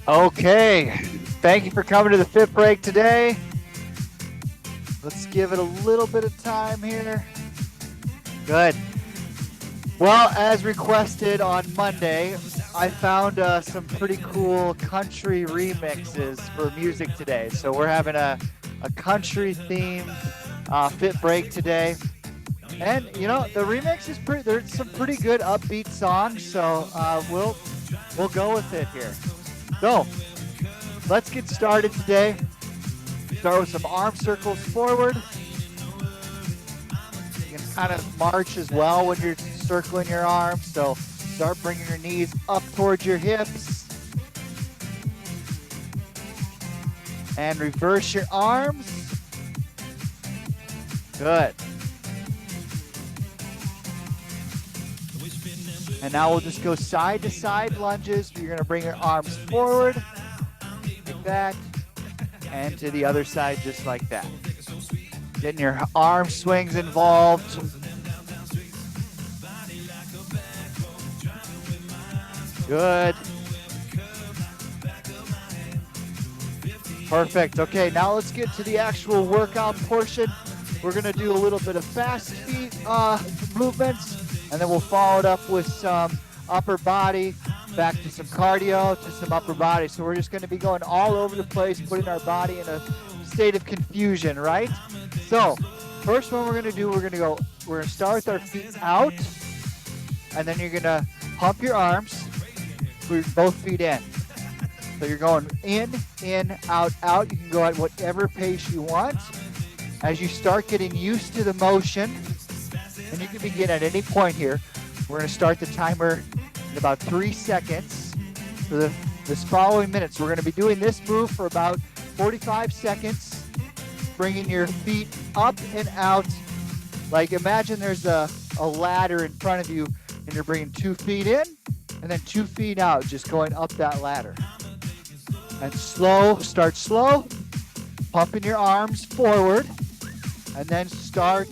Okay, thank you for coming to the Fitbreak today. Let's give it a little bit of time here. Good. Well, as requested on Monday, I found some pretty cool country remixes for music today. So we're having a country themed Fit Break today. And the remix is pretty. There's some pretty good upbeat songs, so we'll go with it here. So let's get started today. Start with some arm circles forward. You can kind of march as well when you're circling your arms. So start bringing your knees up towards your hips. And reverse your arms. Good. And now we'll just go side to side lunges. You're going to bring your arms forward, like that, and to the other side just like that. Getting your arm swings involved. Good. Perfect. Okay, now let's get to the actual workout portion. We're going to do a little bit of fast feet movements, and then we'll follow it up with some upper body, back to some cardio, to some upper body. So we're just going to be going all over the place, putting our body in a state of confusion, right? So first one we're going to do, we're going to start with our feet out, and then you're going to pump your arms with both feet in. So you're going in, out, out. You can go at whatever pace you want. As you start getting used to the motion, and you can begin at any point here, we're going to start the timer in about 3 seconds for this following minute. So we're going to be doing this move for about 45 seconds, bringing your feet up and out. Like imagine there's a ladder in front of you, and you're bringing 2 feet in and then 2 feet out, just going up that ladder. And start slow, pumping your arms forward, and then start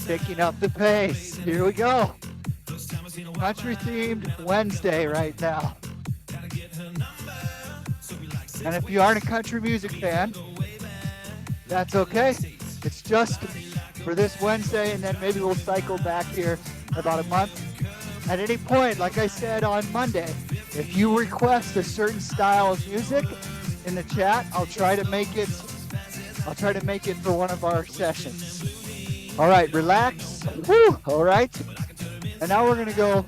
picking up the pace. Here we go. Country themed Wednesday right now. And if you aren't a country music fan, that's okay. It's just for this Wednesday, and then maybe we'll cycle back here in about a month. At any point, like I said on Monday, if you request a certain style of music in the chat, I'll try to make it for one of our sessions. All right, relax. Woo! All right. And now we're gonna go.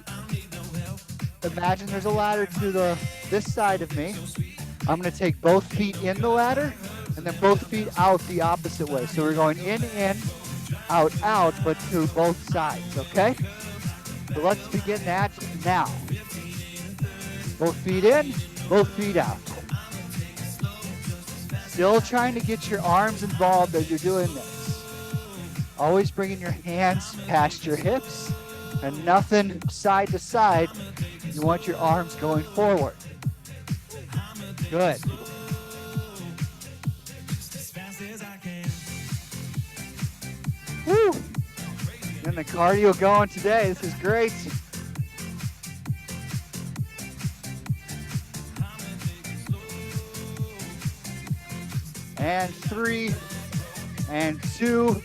Imagine there's a ladder to this side of me. I'm gonna take both feet in the ladder, and then both feet out the opposite way. So we're going in, out, out, but to both sides. Okay. So let's begin that now. Both feet in, both feet out. Still trying to get your arms involved as you're doing this. Always bringing your hands past your hips and nothing side to side. You want your arms going forward. Good. Woo! And the cardio going today. This is great. And 3, and 2,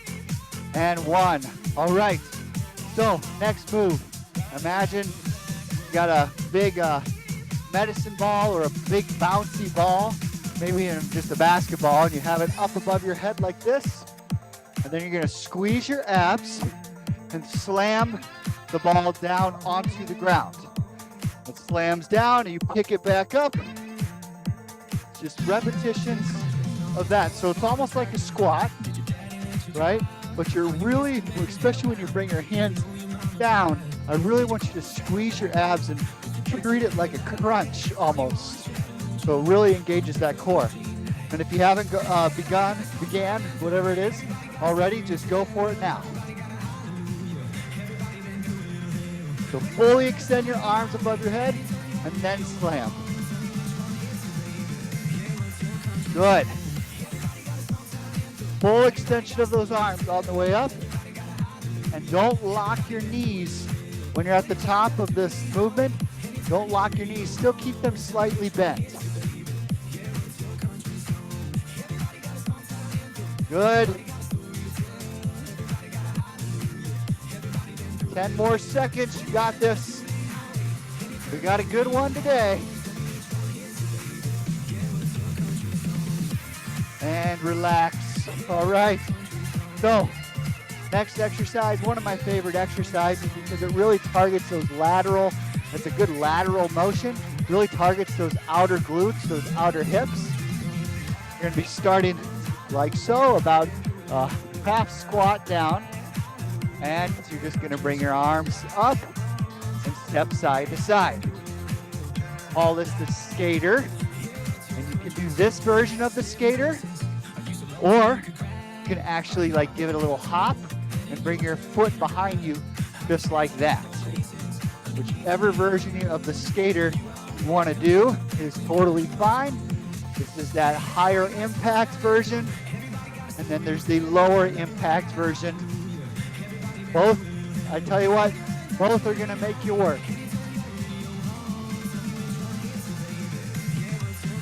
and 1. All right. So next move. Imagine you got a big medicine ball or a big bouncy ball, maybe in just a basketball, and you have it up above your head like this. And then you're going to squeeze your abs and slam the ball down onto the ground. It slams down and you pick it back up. Just repetitions of that. So it's almost like a squat, right? But you're really, especially when you bring your hands down, I really want you to squeeze your abs and treat it like a crunch almost. So it really engages that core. And if you haven't began, whatever it is, already, just go for it now. So fully extend your arms above your head and then slam. Good. Full extension of those arms on the way up. And don't lock your knees when you're at the top of this movement. Don't lock your knees. Still keep them slightly bent. Good. 10 more seconds. You got this. We got a good one today. And relax. All right. So, next exercise, one of my favorite exercises because it really targets those lateral, it's a good lateral motion, really targets those outer glutes, those outer hips. You're gonna be starting like so, about half squat down. And you're just gonna bring your arms up and step side to side. Call this the skater. And you can do this version of the skater, or you can actually like give it a little hop and bring your foot behind you just like that. Whichever version of the skater you want to do is totally fine. This is that higher impact version, and then there's the lower impact version. Both, I tell you what, both are gonna make you work.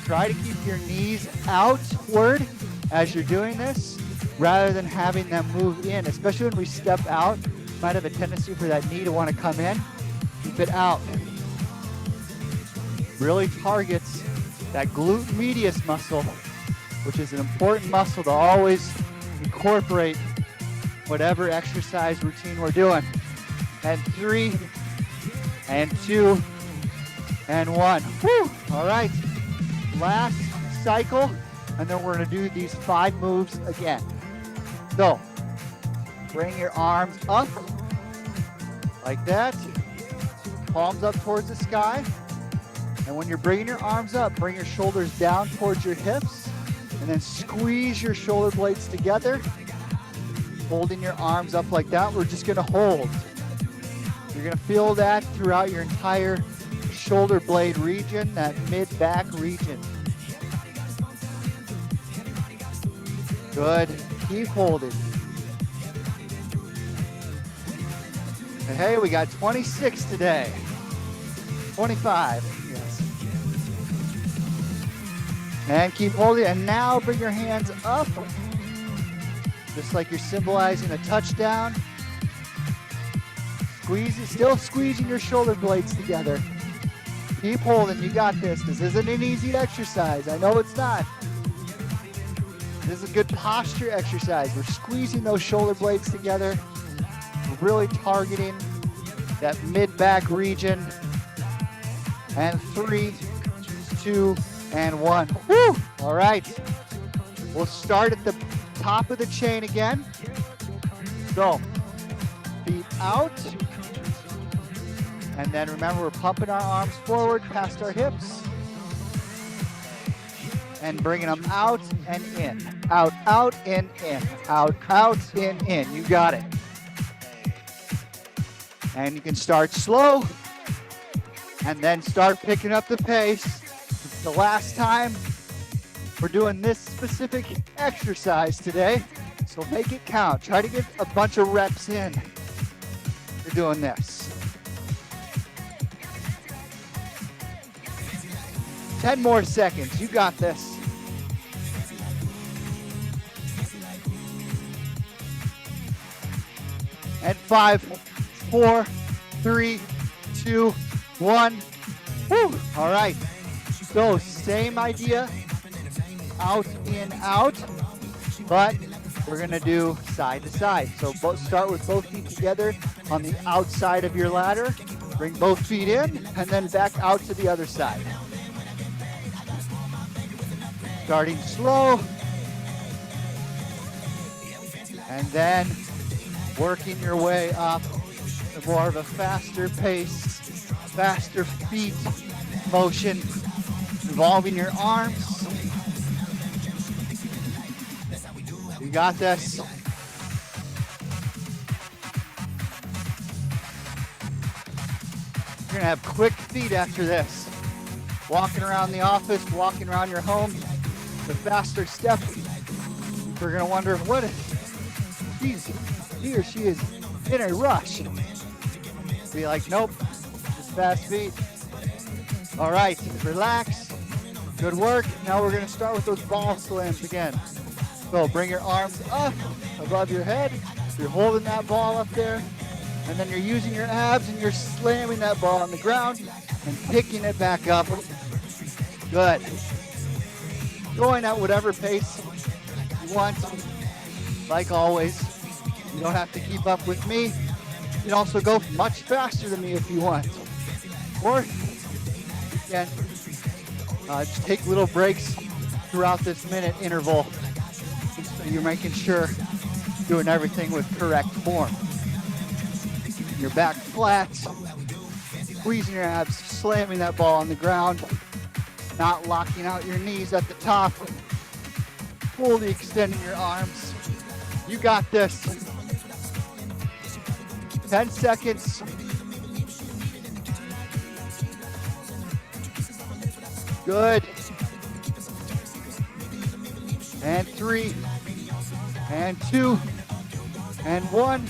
Try to keep your knees outward as you're doing this, rather than having them move in, especially when we step out. Might have a tendency for that knee to want to come in. Keep it out. Really targets that glute medius muscle, which is an important muscle to always incorporate whatever exercise routine we're doing. And 3, and 2, and 1. Woo! All right, last cycle, and then we're gonna do these 5 moves again. So, bring your arms up, like that, palms up towards the sky. And when you're bringing your arms up, bring your shoulders down towards your hips, and then squeeze your shoulder blades together, holding your arms up like that. We're just gonna hold. You're gonna feel that throughout your entire shoulder blade region, that mid-back region. Good, keep holding. Hey, we got 26 today. 25, yes. And keep holding, and now bring your hands up, just like you're symbolizing a touchdown. Squeeze it, still squeezing your shoulder blades together. Keep holding, you got this. This isn't an easy exercise, I know it's not. This is a good posture exercise. We're squeezing those shoulder blades together. We're really targeting that mid-back region. And 3, 2, and 1. Woo! All right. We'll start at the top of the chain again. So, feet out. And then remember, we're pumping our arms forward past our hips. And bringing them out and in. Out, out, in. Out, out, in. You got it. And you can start slow and then start picking up the pace. It's the last time we're doing this specific exercise today, so make it count. Try to get a bunch of reps in. You're doing this. 10 more seconds. You got this. And 5, 4, 3, 2, 1. Woo! All right. So same idea. Out, in, out. But we're going to do side to side. So start with both feet together on the outside of your ladder. Bring both feet in and then back out to the other side. Starting slow. And then working your way up to more of a faster pace, faster feet motion, involving your arms. You got this. You're gonna have quick feet after this. Walking around the office, walking around your home, the faster step. We're gonna wonder what if he or she is in a rush. Be like, nope, just fast feet. All right, relax. Good work. Now we're gonna start with those ball slams again. So bring your arms up above your head. You're holding that ball up there. And then you're using your abs and you're slamming that ball on the ground and picking it back up. Good. Going at whatever pace you want. Like always, you don't have to keep up with me. You can also go much faster than me if you want. Or you can just take little breaks throughout this minute interval. So you're making sure you're doing everything with correct form. Your back flat, squeezing your abs, slamming that ball on the ground, not locking out your knees at the top, fully extending your arms. You got this. 10 seconds. Good. And 3, and 2, and 1.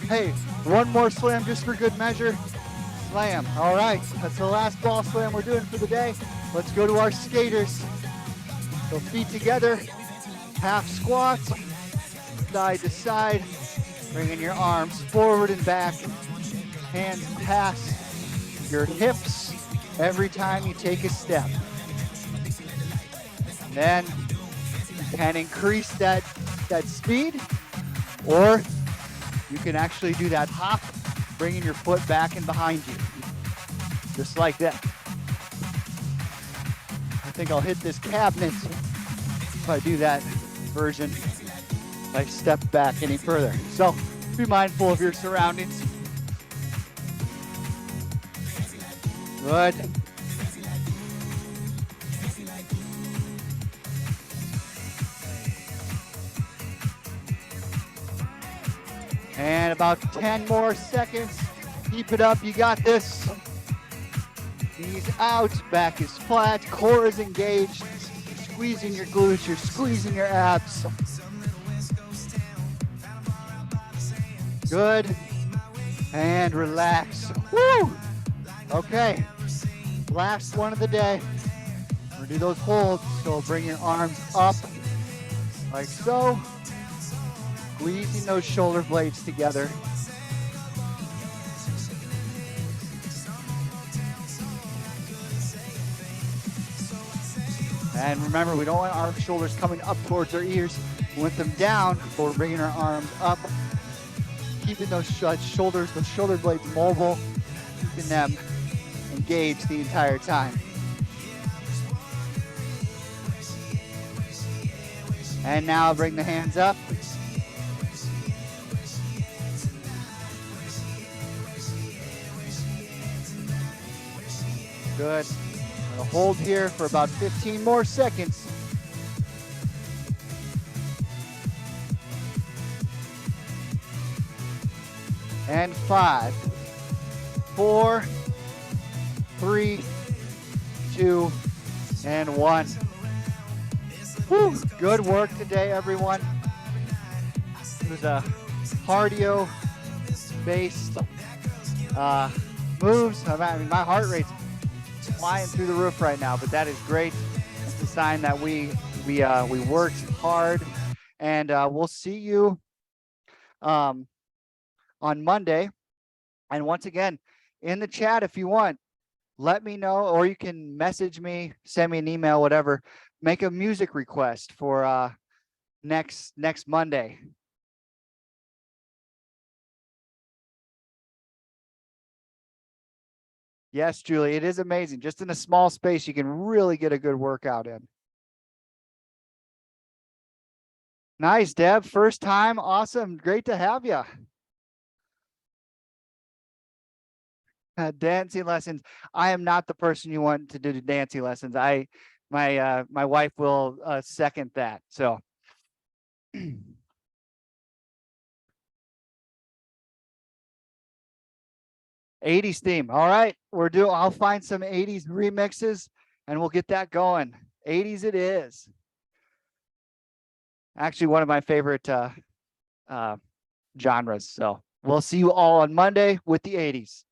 Hey, one more slam just for good measure. Slam. All right, that's the last ball slam we're doing for the day. Let's go to our skaters. So feet together, half squats, side to side, bringing your arms forward and back, hands past your hips every time you take a step. Then you can increase that speed, or you can actually do that hop, bringing your foot back and behind you, just like that. I think I'll hit this cabinet if I do that version, if I step back any further. So be mindful of your surroundings. Good. And about 10 more seconds. Keep it up, you got this. Knees out, back is flat, core is engaged. You're squeezing your glutes, you're squeezing your abs. Good. And relax. Woo! Okay, last one of the day. We're gonna do those holds, so bring your arms up like so. Squeezing those shoulder blades together. And remember, we don't want our shoulders coming up towards our ears. We want them down, but we're bringing our arms up. Keeping those shoulders, those shoulder blades mobile, keeping them engaged the entire time. And now bring the hands up. Good. I'm gonna hold here for about 15 more seconds. And 5, 4, 3, 2, and 1. Woo! Good work today, everyone. It was a cardio-based moves. I mean, my heart rate's flying through the roof right now, but that is great. It's a sign that we worked hard, and we'll see you on Monday. And once again, in the chat, if you want, let me know, or you can message me, send me an email, whatever. Make a music request for next Monday. Yes, Julie, it is amazing. Just in a small space, you can really get a good workout in. Nice, Deb. First time. Awesome. Great to have you. Dancing lessons. I am not the person you want to do dancing lessons. My wife will second that. So. 80s theme. All right, I'll find some 80s remixes and we'll get that going. 80s it is. Actually, one of my favorite genres. So we'll see you all on Monday with the 80s.